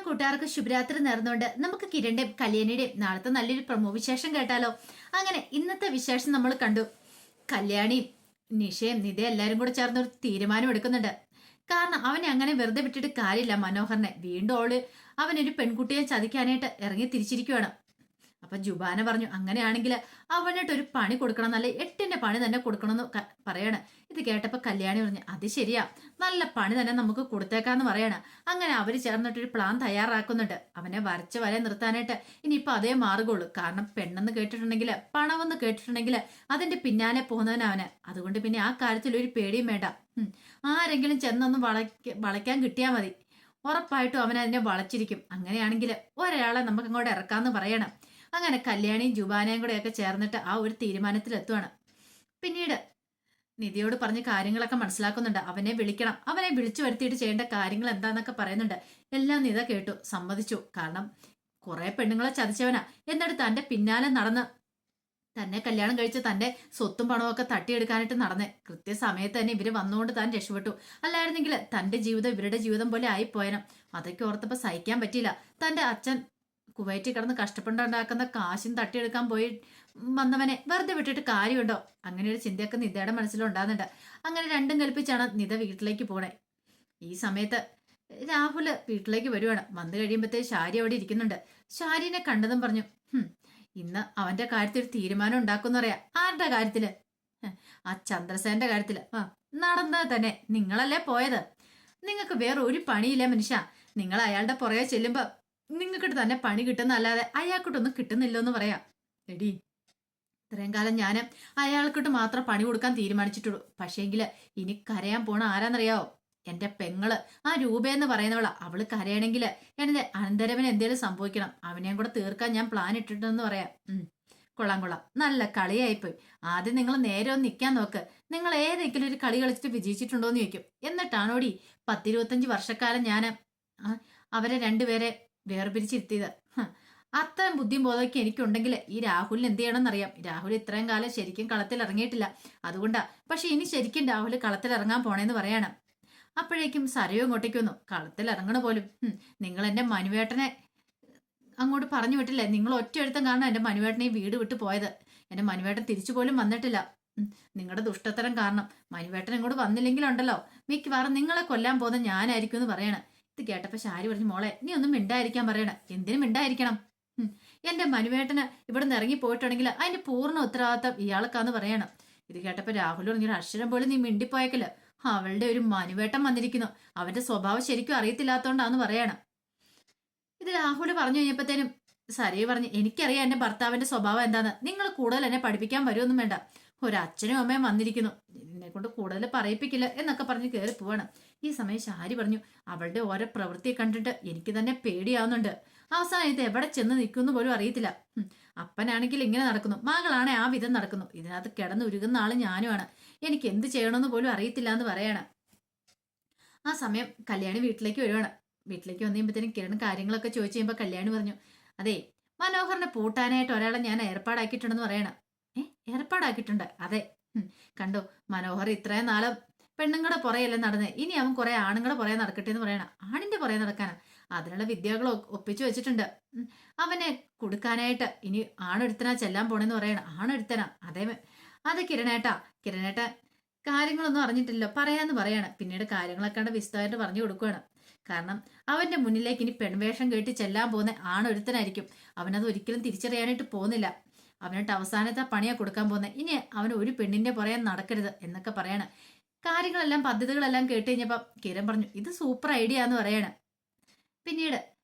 കൂട്ടുകാർക്ക് ശുഭരാത്രി നേർന്നുകൊണ്ട് നമുക്ക് കിരണിന്റെയും കല്യാണിയുടെയും നാളത്തെ നല്ലൊരു പ്രമോ വിശേഷം കേട്ടാലോ. അങ്ങനെ ഇന്നത്തെ വിശേഷം നമ്മൾ കണ്ടു. കല്യാണിയും നിഷയും നിതയും എല്ലാരും കൂടെ ചേർന്ന് ഒരു തീരുമാനം എടുക്കുന്നുണ്ട്. കാരണം അവനെ അങ്ങനെ വെറുതെ വിട്ടിട്ട് കാര്യമില്ല. മനോഹറിനെ വീണ്ടും അവനൊരു പെൺകുട്ടിയെ ചതിക്കാനായിട്ട് ഇറങ്ങി തിരിച്ചിരിക്കുകയാണ്. അപ്പൊ ജുബാന പറഞ്ഞു, അങ്ങനെയാണെങ്കിൽ അവനായിട്ട് ഒരു പണി കൊടുക്കണം, നല്ല 8ന്റെ പണി തന്നെ കൊടുക്കണമെന്ന് പറയാണ്. ഇത് കേട്ടപ്പോ കല്യാണി പറഞ്ഞു, അത് ശരിയാ, നല്ല പണി തന്നെ നമുക്ക് കൊടുത്തേക്കാന്ന് പറയാണ്. അങ്ങനെ അവര് ചേർന്നിട്ടൊരു പ്ലാൻ തയ്യാറാക്കുന്നുണ്ട്. അവനെ വരച്ച വരെ നിർത്താനായിട്ട് ഇനിയിപ്പൊ അതേ മാർഗമുള്ളൂ. കാരണം പെണ്ണെന്ന് കേട്ടിട്ടുണ്ടെങ്കിൽ, പണമെന്ന് കേട്ടിട്ടുണ്ടെങ്കിൽ അതിന്റെ പിന്നാലെ പോകുന്നവനവന്. അതുകൊണ്ട് പിന്നെ ആ കാര്യത്തിൽ ഒരു പേടിയും വേണ്ട. ആരെങ്കിലും ചെന്നൊന്ന് വളയ്ക്കാൻ കിട്ടിയാൽ മതി, ഉറപ്പായിട്ടും അവൻ അതിനെ വളച്ചിരിക്കും. അങ്ങനെയാണെങ്കിൽ ഒരാളെ നമുക്ക് അങ്ങോട്ട് ഇറക്കാന്ന് പറയണം. അങ്ങനെ കല്യാണിയും ജുബാനയും കൂടെയൊക്കെ ചേർന്നിട്ട് ആ ഒരു തീരുമാനത്തിലെത്തുവാണ്. പിന്നീട് നിധിയോട് പറഞ്ഞ് കാര്യങ്ങളൊക്കെ മനസ്സിലാക്കുന്നുണ്ട്. അവനെ വിളിക്കണം, അവനെ വിളിച്ചു വരുത്തിയിട്ട് ചെയ്യേണ്ട കാര്യങ്ങൾ എന്താന്നൊക്കെ പറയുന്നുണ്ട്. എല്ലാം നിധ കേട്ടു, സമ്മതിച്ചു. കാരണം കുറെ പെണ്ണുങ്ങളെ ചതിച്ചവനാ. എന്നിട്ട് തന്റെ പിന്നാലെ നടന്ന് തന്നെ കല്യാണം കഴിച്ച് തന്റെ സ്വത്തും പണവും ഒക്കെ തട്ടിയെടുക്കാനായിട്ട് നടന്നേ. കൃത്യസമയത്ത് തന്നെ ഇവര് വന്നുകൊണ്ട് താൻ രക്ഷപ്പെട്ടു. അല്ലായിരുന്നെങ്കിൽ തന്റെ ജീവിതം ഇവരുടെ ജീവിതം പോലെ ആയിപ്പോയനം. അതൊക്കെ ഓർത്തപ്പോ സഹിക്കാൻ പറ്റിയില്ല. തന്റെ അച്ഛൻ കുവൈറ്റിൽ കിടന്ന് കഷ്ടപ്പെട്ടുണ്ടാക്കുന്ന കാശും തട്ടിയെടുക്കാൻ പോയി വന്നവനെ വെറുതെ വിട്ടിട്ട് കാര്യമുണ്ടോ? അങ്ങനെ ഒരു ചിന്തയൊക്കെ നിധയുടെ മനസ്സിലുണ്ടാകുന്നുണ്ട്. അങ്ങനെ രണ്ടും കൽപ്പിച്ചാണ് നിധ വീട്ടിലേക്ക് പോണേ. ഈ സമയത്ത് രാഹുല് വീട്ടിലേക്ക് വരുവാണ്. വന്നു കഴിയുമ്പോഴത്തേ ഷാരി അവിടെ ഇരിക്കുന്നുണ്ട്. ഷാരിനെ കണ്ടതും പറഞ്ഞു, ഇന്ന് അവന്റെ കാര്യത്തിൽ ഒരു തീരുമാനം ഉണ്ടാക്കുന്ന പറയാ. ആരുടെ കാര്യത്തില്? ആ ചന്ദ്രസേന്റെ കാര്യത്തില്. നടന്നത് തന്നെ. നിങ്ങളല്ലേ പോയത്. നിങ്ങൾക്ക് വേറെ ഒരു പണിയില്ല മനുഷ്യ. നിങ്ങൾ അയാളുടെ പുറകെ ചെല്ലുമ്പോ നിങ്ങൾക്കിട്ട് തന്നെ പണി കിട്ടുന്നല്ലാതെ അയാൾക്കിട്ടൊന്നും കിട്ടുന്നില്ലോ എന്ന് പറയാം. എടി, ഇത്രയും കാലം ഞാൻ അയാൾക്കിട്ട് മാത്രം പണി കൊടുക്കാൻ തീരുമാനിച്ചിട്ടുള്ളൂ. പക്ഷേങ്കില് ഇനി കരയാൻ പോണ ആരാന്നറിയാവോ? എന്റെ പെങ്ങള്, ആ രൂപയെന്ന് പറയുന്നവളാ. അവള് കരയണമെങ്കിൽ എന്റെ അനന്തരവന് എന്തേലും സംഭവിക്കണം. അവനെയും കൂടെ തീർക്കാൻ ഞാൻ പ്ലാൻ ഇട്ടിട്ടെന്ന് പറയാം. കൊള്ളാം കൊള്ളാം, നല്ല കളിയായിപ്പോയി. ആദ്യം നിങ്ങൾ നേരെ ഒന്ന് നിൽക്കാൻ നോക്ക്. നിങ്ങൾ ഏതെങ്കിലും ഒരു കളി കളിച്ചിട്ട് വിജയിച്ചിട്ടുണ്ടോന്ന് ചോദിക്കും. എന്നിട്ടാണോടി 10-25 വർഷക്കാലം ഞാൻ അവരെ രണ്ടുപേരെ വേർപിരിച്ചിരുത്തിയത്. അത്രയും ബുദ്ധിയും ബോധമൊക്കെ എനിക്കുണ്ടെങ്കിൽ ഈ രാഹുലിന് എന്ത് ചെയ്യണമെന്നറിയാം. രാഹുൽ ഇത്രയും കാലം ശരിക്കും കളത്തിൽ ഇറങ്ങിയിട്ടില്ല, അതുകൊണ്ടാ. പക്ഷെ ഇനി ശരിക്കും രാഹുൽ കളത്തിൽ ഇറങ്ങാൻ പോണേന്ന് പറയാണ്. അപ്പോഴേക്കും സരയോ ഇങ്ങോട്ടേക്ക് വന്നു. കളത്തിൽ ഇറങ്ങണ പോലും നിങ്ങൾ എന്റെ മനുവേട്ടനെ അങ്ങോട്ട് പറഞ്ഞു വിട്ടില്ലേ? നിങ്ങൾ ഒറ്റ എഴുത്തം കാരണം എന്റെ മനുവേട്ടനെ വീട് വിട്ടു പോയത്. എന്റെ മനുവേട്ടൻ തിരിച്ചു പോലും വന്നിട്ടില്ല. നിങ്ങളുടെ ദുഷ്ടത്തരം കാരണം മനുവേട്ടൻ ഇങ്ങോട്ട് വന്നില്ലെങ്കിലുണ്ടല്ലോ മിക്കവാറും നിങ്ങളെ കൊല്ലാൻ പോകുന്ന ഞാനായിരിക്കും എന്ന് പറയണ. ഇത് കേട്ടപ്പോ ശാരി പറഞ്ഞു, മോളെ നീ ഒന്നും മിണ്ടായിരിക്കാൻ പറയണ. എന്തിനും മിണ്ടായിരിക്കണം? എന്റെ മനുവേട്ടന് ഇവിടെ നിന്ന് ഇറങ്ങി പോയിട്ടുണ്ടെങ്കിൽ അതിന്റെ പൂർണ്ണ ഉത്തരവാദിത്തം ഇയാൾക്കാന്ന് പറയണം. ഇത് കേട്ടപ്പോ രാഹുൽ പറഞ്ഞു, അക്ഷരം പോലും നീ മിണ്ടിപ്പോയേക്കല്. അവളുടെ ഒരു മനുവേട്ടൻ വന്നിരിക്കുന്നു. അവന്റെ സ്വഭാവം ശരിക്കും അറിയത്തില്ലാത്തോണ്ടാന്ന് പറയണം. ഇത് രാഹുൽ പറഞ്ഞു കഴിഞ്ഞപ്പോഴത്തേനും സരയെ പറഞ്ഞു, എനിക്കറിയാം എന്റെ ഭർത്താവിന്റെ സ്വഭാവം എന്താന്ന്. നിങ്ങൾ കൂടുതൽ എന്നെ പഠിപ്പിക്കാൻ വരുമൊന്നും വേണ്ട. ഒരു അച്ഛനും അമ്മയും വന്നിരിക്കുന്നു, എന്നെ കൊണ്ട് കൂടുതൽ പറയിപ്പിക്കില്ല എന്നൊക്കെ പറഞ്ഞ് കയറി പോവാണ്. ഈ സമയം ശാരി പറഞ്ഞു, അവളുടെ ഓരോ പ്രവൃത്തിയെ കണ്ടിട്ട് എനിക്ക് തന്നെ പേടിയാവുന്നുണ്ട്. അവസാനം ഇത് എവിടെ ചെന്ന് നിൽക്കുന്നു പോലും അറിയത്തില്ല. അപ്പനാണെങ്കിൽ ഇങ്ങനെ നടക്കുന്നു, മകളാണെ ആ വിധം നടക്കുന്നു. ഇതിനകത്ത് കിടന്നുരുകുന്ന ആള് ഞാനുമാണ്. എനിക്ക് എന്ത് ചെയ്യണമെന്ന് പോലും അറിയത്തില്ല എന്ന് പറയാണ്. ആ സമയം കല്യാണി വീട്ടിലേക്ക് വരുവാണ്. വീട്ടിലേക്ക് വന്നു കഴിയുമ്പോഴത്തേനും കിരൺ കാര്യങ്ങളൊക്കെ ചോദിച്ചു കഴിയുമ്പോൾ കല്യാണി പറഞ്ഞു, അതെ, മനോഹറിനെ പൂട്ടാനായിട്ട് ഒരാളെ ഞാൻ ഏർപ്പാടാക്കിയിട്ടുണ്ടെന്ന് പറയണം. ഏർപ്പാടാക്കിയിട്ടുണ്ട്? അതെ. കണ്ടോ, മനോഹർ ഇത്രയും നാളും പെണ്ണുങ്ങളുടെ പുറയല്ലേ നടന്നേ, ഇനി അവൻ കുറെ ആണുങ്ങളുടെ പുറകെ നടക്കട്ടെ എന്ന് പറയണം. ആണിന്റെ പുറകെ നടക്കാനാ? അതിനുള്ള വിദ്യകൾ ഒപ്പിച്ചു വെച്ചിട്ടുണ്ട്. അവനെ കൊടുക്കാനായിട്ട് ഇനി ആണൊരുത്തനാ ചെല്ലാൻ പോണെന്ന് പറയണം. ആണൊരുത്തനാ? അതെ. അത് കിരണേട്ട കാര്യങ്ങളൊന്നും അറിഞ്ഞിട്ടില്ലോ, പറയാന്ന് പറയാണ്. പിന്നീട് കാര്യങ്ങളൊക്കെ കണ്ട് വിസ്തമായിട്ട് പറഞ്ഞു കൊടുക്കുകയാണ്. കാരണം അവന്റെ മുന്നിലേക്ക് ഇനി പെൺവേഷം കേട്ട് ചെല്ലാൻ പോകുന്ന ആണൊരുത്തനായിരിക്കും. അവനത് ഒരിക്കലും തിരിച്ചറിയാനായിട്ട് പോകുന്നില്ല. അവനായിട്ട് അവസാനത്തെ പണിയാ കൊടുക്കാൻ പോകുന്നത്. ഇനി അവന് ഒരു പെണ്ണിന്റെ പുറകെ നടക്കരുത് എന്നൊക്കെ പറയാണ്. കാര്യങ്ങളെല്ലാം പദ്ധതികളെല്ലാം കേട്ട് കഴിഞ്ഞപ്പോ കിരൺ പറഞ്ഞു, ഇത് സൂപ്പർ ഐഡിയ എന്ന് പറയാണ്. പിന്നീട്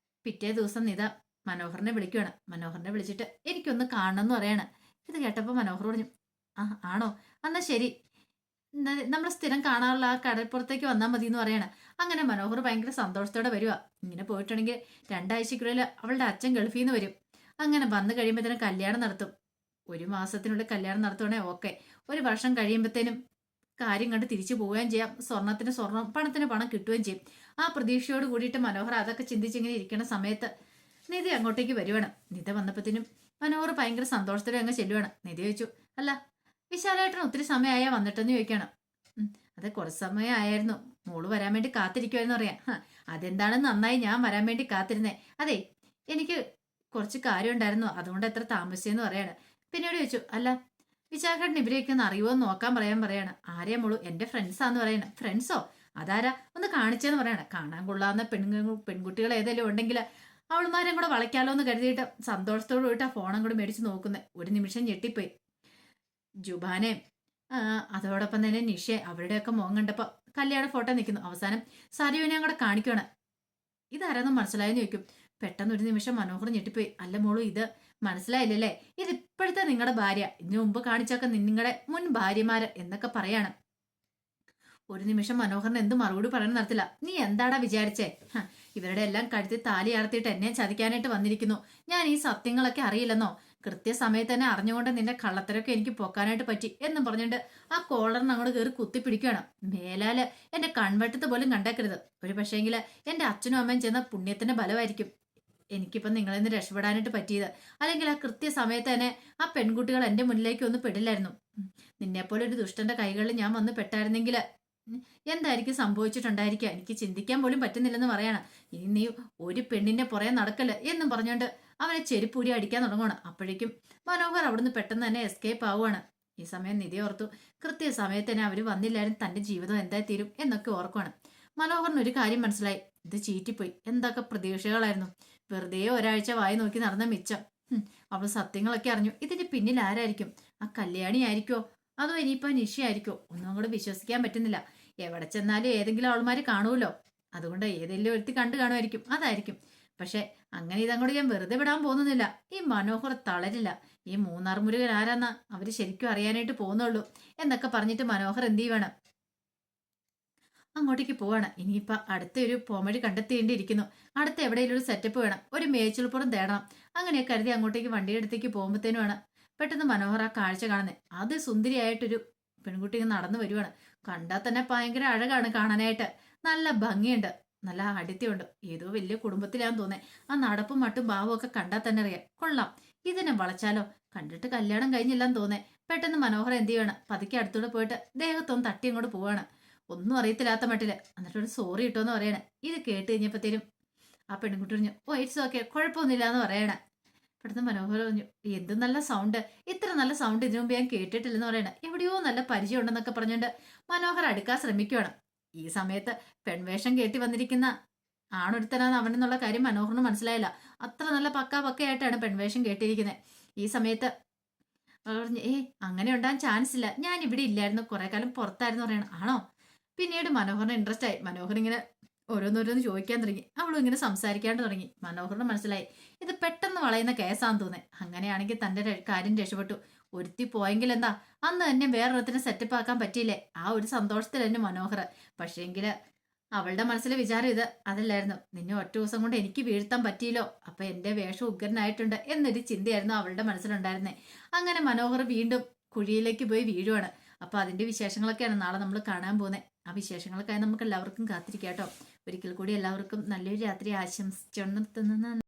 പിറ്റേ ദിവസം നിത മനോഹറിനെ വിളിക്കുകയാണ്. മനോഹറിനെ വിളിച്ചിട്ട് എനിക്കൊന്ന് കാണണം എന്ന് പറയാണ്. ഇത് കേട്ടപ്പോ മനോഹർ പറഞ്ഞു, ആണോ, എന്നാ ശരി, നമ്മൾ സ്ഥിരം കാണാറുള്ള ആ കടൽപ്പുറത്തേക്ക് വന്നാൽ മതി എന്ന് പറയാണ്. അങ്ങനെ മനോഹർ ഭയങ്കര സന്തോഷത്തോടെ വരുക. ഇങ്ങനെ പോയിട്ടുണ്ടെങ്കിൽ 2 ആഴ്ചക്കുള്ളിൽ അവളുടെ അച്ഛൻ ഗൾഫിൽ നിന്ന് വരും. അങ്ങനെ വന്നു കഴിയുമ്പോഴത്തേനും കല്യാണം നടത്തും. 1 മാസത്തിനുള്ളിൽ കല്യാണം നടത്തുവാണേ ഓക്കെ. 1 വർഷം കഴിയുമ്പോഴത്തേനും കാര്യം കണ്ട് തിരിച്ചു പോവുകയും ചെയ്യാം. സ്വർണത്തിന് സ്വർണം, പണത്തിന് പണം കിട്ടുകയും ചെയ്യും. ആ പ്രതീക്ഷയോട് കൂടിയിട്ട് മനോഹർ അതൊക്കെ ചിന്തിച്ചിങ്ങനെ ഇരിക്കുന്ന സമയത്ത് നിധി അങ്ങോട്ടേക്ക് വരുവാണ്. നിധ വന്നപ്പോഴത്തേനും മനോഹർ ഭയങ്കര സന്തോഷത്തോടെ അങ്ങ് ചെല്ലുവാണ്. നിധി ചോദിച്ചു, അല്ല വിശാലേട്ടന് ഒത്തിരി സമയമായാ വന്നിട്ടെന്ന് ചോദിക്കണം. അതെ, കുറച്ച് സമയമായിരുന്നു. മോള് വരാൻ വേണ്ടി കാത്തിരിക്കുമെന്ന് പറയാം. അതെന്താണ് നന്നായി ഞാൻ വരാൻ വേണ്ടി കാത്തിരുന്നേ. അതെ, എനിക്ക് കുറച്ച് കാര്യം ഉണ്ടായിരുന്നു, അതുകൊണ്ട് എത്ര താമസിച്ചെന്ന് പറയാണ്. പിന്നീട് ചോദിച്ചു, അല്ല വിശാഖേട്ടൻ ഇവരെയൊക്കെ ഒന്ന് അറിയുമോ എന്ന് നോക്കാൻ പറയാണ്. ആരെയാ മോളു? എന്റെ ഫ്രണ്ട്സാന്ന് പറയണ. ഫ്രണ്ട്സോ? അതാരാ? ഒന്ന് കാണിച്ചെന്ന് പറയണ. കാണാൻ കൊള്ളാവുന്ന പെൺകുട്ടികൾ ഏതെങ്കിലും ഉണ്ടെങ്കിൽ അവൾമാരും കൂടെ വളയ്ക്കാലോ എന്ന് കരുതിയിട്ട് സന്തോഷത്തോട് കൂടിയിട്ട് ആ ഫോണും കൂടെ മേടിച്ച് നോക്കുന്നത്. ഒരു നിമിഷം ഞെട്ടിപ്പോയി. ജുബാനെ അതോടൊപ്പം തന്നെ നിഷെ അവരുടെയൊക്കെ മുഖം കണ്ടപ്പോൾ കല്യാണ ഫോട്ടോ നിൽക്കുന്നു. അവസാനം സരുവിനെയും കൂടെ കാണിക്കുകയാണ്. ഇതാരാന്നും മനസ്സിലായെന്ന് ചോദിക്കും. പെട്ടെന്ന് ഒരു നിമിഷം മനോഹർ ഞെട്ടിപ്പോയി. അല്ല മോളൂ, ഇത് മനസ്സിലായില്ലല്ലേ? ഇത് ഇപ്പോഴത്തെ നിങ്ങളുടെ ഭാര്യ, ഇതിനു മുമ്പ് കാണിച്ചൊക്കെ നിങ്ങളുടെ മുൻ ഭാര്യമാര് എന്നൊക്കെ പറയാണ്. ഒരു നിമിഷം മനോഹറിന് എന്ത് മറുപടി പറയാൻ നടത്തില്ല. നീ എന്താടാ വിചാരിച്ചേ? ഇവരുടെ എല്ലാം കഴുത്തി താലി അറുത്തിട്ട് എന്നെ ചതിക്കാനായിട്ട് വന്നിരിക്കുന്നു. ഞാൻ ഈ സത്യങ്ങളൊക്കെ അറിയില്ലെന്നോ? കൃത്യസമയത്ത് തന്നെ അറിഞ്ഞുകൊണ്ട് നിന്റെ കള്ളത്തരൊക്കെ എനിക്ക് പൊക്കാനായിട്ട് പറ്റി എന്നും പറഞ്ഞുകൊണ്ട് ആ കോളറിന് അങ്ങോട്ട് കയറി കുത്തിപ്പിടിക്കുകയാണ്. മേലാല് എന്റെ കൺവെട്ടത്ത് പോലും കണ്ടേക്കരുത്. ഒരു പക്ഷേങ്കില് എന്റെ അച്ഛനും അമ്മയും ചെന്ന പുണ്യത്തിന്റെ ബലമായിരിക്കും എനിക്കിപ്പം നിങ്ങളിൽ നിന്ന് രക്ഷപ്പെടാനായിട്ട് പറ്റിയത്. അല്ലെങ്കിൽ ആ കൃത്യസമയത്ത് തന്നെ ആ പെൺകുട്ടികൾ എന്റെ മുന്നിലേക്ക് ഒന്ന് പെടില്ലായിരുന്നു. നിന്നെപ്പോലെ ഒരു ദുഷ്ടന്റെ കൈകളിൽ ഞാൻ വന്ന് പെട്ടായിരുന്നെങ്കിൽ എന്തായിരിക്കും സംഭവിച്ചിട്ടുണ്ടായിരിക്കുക? എനിക്ക് ചിന്തിക്കാൻ പോലും പറ്റുന്നില്ലെന്ന് പറയാണ്. ഇനി നീ ഒരു പെണ്ണിന്റെ പുറകെ നടക്കല് എന്നും പറഞ്ഞുകൊണ്ട് അവനെ ചെരുപ്പൂരി അടിക്കാൻ തുടങ്ങുവാണ്. അപ്പോഴേക്കും മനോഹർ അവിടുന്ന് പെട്ടെന്ന് തന്നെ എസ്കേപ്പ് ആവുകയാണ്. ഈ സമയം നിധി ഓർത്തു, കൃത്യസമയത്ത് തന്നെ അവര് വന്നില്ലായിരുന്നു തന്റെ ജീവിതം എന്തായി തീരും എന്നൊക്കെ ഓർക്കുവാണ്. മനോഹറിന് ഒരു കാര്യം മനസ്സിലായി. ഇത് ചീറ്റിപ്പോയി. എന്തൊക്കെ പ്രതീക്ഷകളായിരുന്നു. വെറുതെ ഒരാഴ്ച വായി നോക്കി നടന്ന മിച്ചം. അവൾ സത്യങ്ങളൊക്കെ അറിഞ്ഞു. ഇതിന്റെ പിന്നിൽ ആരായിരിക്കും? ആ കല്യാണി ആയിരിക്കോ? അതോ ഇനിയിപ്പോ നിശ്ചയായിരിക്കോ? ഒന്നും അങ്ങോട്ട് വിശ്വസിക്കാൻ പറ്റുന്നില്ല. എവിടെ ചെന്നാലും ഏതെങ്കിലും അവൾമാര് കാണുമല്ലോ. അതുകൊണ്ട് ഏതെങ്കിലും ഒരുത്തി കണ്ടു കാണുമായിരിക്കും. അതായിരിക്കും. പക്ഷെ അങ്ങനെ ഇതങ്ങോട്ട് ഞാൻ വെറുതെ വിടാൻ പോകുന്നില്ല. ഈ മനോഹർ തളരില്ല. ഈ മൂന്നാർ മുരുകൻ ആരാന്നാ അവര് ശരിക്കും അറിയാനായിട്ട് പോകുന്നുള്ളൂ എന്നൊക്കെ പറഞ്ഞിട്ട് മനോഹർ എന്ത് ചെയ്യുവാണ്, അങ്ങോട്ടേക്ക് പോവാണ്. ഇനിയിപ്പൊ അടുത്തൊരു പോമഴി കണ്ടെത്തേണ്ടിയിരിക്കുന്നു. അടുത്ത എവിടെയെങ്കിലും ഒരു സെറ്റപ്പ് വേണം, ഒരു മേച്ചിൽപ്പുറം തേടണം. അങ്ങനെ കരുതി അങ്ങോട്ടേക്ക് വണ്ടിയുടെ അടുത്തേക്ക് പോകുമ്പോഴത്തേനുമാണ് പെട്ടെന്ന് മനോഹർ ആ കാഴ്ച കാണുന്നത്. അത് സുന്ദരിയായിട്ടൊരു പെൺകുട്ടി നടന്നു വരുവാണ്. കണ്ടാൽ തന്നെ ഭയങ്കര അഴകാണ് കാണാനായിട്ട്. നല്ല ഭംഗിയുണ്ട്, നല്ല ആടിത്യമുണ്ട്. ഏതോ വലിയ കുടുംബത്തിലാന്ന് തോന്നേ. ആ നടപ്പും മട്ടും ഭാവവും ഒക്കെ കണ്ടാൽ തന്നെ അറിയാം. കൊള്ളാം, ഇതിനെ വളച്ചാലോ? കണ്ടിട്ട് കല്യാണം കഴിഞ്ഞില്ലെന്ന് തോന്നേ. പെട്ടെന്ന് മനോഹർ എന്ത് ചെയ്യണം, പതുക്കെ അടുത്തൂടെ പോയിട്ട് ദേഹത്തൊന്ന് തട്ടി അങ്ങോട്ട് പോവാണ്. ഒന്നും അറിയത്തില്ലാത്ത മട്ടില്. എന്നിട്ടൊരു സോറി ഇട്ടോന്ന് പറയണേ. ഇത് കേട്ട് കഴിഞ്ഞപ്പോഴത്തേനും ആ പെൺകുട്ടി പറഞ്ഞു, ഓ ഇറ്റ്സ് ഓക്കെ, കുഴപ്പമൊന്നുമില്ല എന്ന് പറയണേ. പെട്ടെന്ന് മനോഹർ പറഞ്ഞു, എന്ത് നല്ല സൗണ്ട്, ഇത്ര നല്ല സൗണ്ട് ഇതിനു മുമ്പ് ഞാൻ കേട്ടിട്ടില്ലെന്ന് പറയണേ. എവിടെയോ നല്ല പരിചയം ഉണ്ടെന്നൊക്കെ പറഞ്ഞുകൊണ്ട് മനോഹർ അടുക്കാൻ ശ്രമിക്കുകയാണ്. ഈ സമയത്ത് പെൺവേഷം കേട്ടി വന്നിരിക്കുന്ന ആണൊരുത്തനാണ് അവനെന്നുള്ള കാര്യം മനോഹറിന് മനസ്സിലായില്ല. അത്ര നല്ല പക്കയായിട്ടാണ് പെൺവേഷം കേട്ടിരിക്കുന്നത്. ഈ സമയത്ത് പറഞ്ഞു, അങ്ങനെ ഉണ്ടാകാൻ ചാൻസ് ഇല്ല, ഞാൻ ഇവിടെ ഇല്ലായിരുന്നു, കുറെ കാലം പുറത്തായിരുന്നു പറയണം. ആണോ? പിന്നീട് മനോഹറിന് ഇൻട്രസ്റ്റ് ആയി. മനോഹർ ഇങ്ങനെ ഓരോന്നോരോന്ന് ചോദിക്കാൻ തുടങ്ങി. അവളും ഇങ്ങനെ സംസാരിക്കാണ്ട് തുടങ്ങി. മനോഹറിന് മനസ്സിലായി ഇത് പെട്ടെന്ന് വളയുന്ന കേസാന്ന് തോന്നേ. അങ്ങനെയാണെങ്കിൽ തന്റെ കാര്യം രക്ഷപ്പെട്ടു. ഒരുത്തി പോയെങ്കിൽ എന്താ, അന്ന് തന്നെ വേറൊരുത്തിനെ സെറ്റപ്പ് ആക്കാൻ പറ്റിയില്ലേ? ആ ഒരു സന്തോഷത്തിൽ തന്നെ മനോഹർ. പക്ഷേങ്കില് അവളുടെ മനസ്സിലെ വിചാരം ഇത് അതല്ലായിരുന്നു. നിന്നെ ഒറ്റ ദിവസം കൊണ്ട് എനിക്ക് വീഴ്ത്താൻ പറ്റിയില്ലോ, അപ്പൊ എന്റെ വേഷം ഉഗ്രനായിട്ടുണ്ട് എന്നൊരു ചിന്തയായിരുന്നു അവളുടെ മനസ്സിലുണ്ടായിരുന്നേ. അങ്ങനെ മനോഹർ വീണ്ടും കുഴിയിലേക്ക് പോയി വീഴുവാണ്. അപ്പൊ അതിന്റെ വിശേഷങ്ങളൊക്കെയാണ് നാളെ നമ്മൾ കാണാൻ പോകുന്നത്. ആ വിശേഷങ്ങൾക്കായി നമുക്ക് എല്ലാവർക്കും കാത്തിരിക്കാം കേട്ടോ. ഒരിക്കൽ കൂടി എല്ലാവർക്കും നല്ലൊരു രാത്രി ആശംസിച്ചുകൊണ്ട്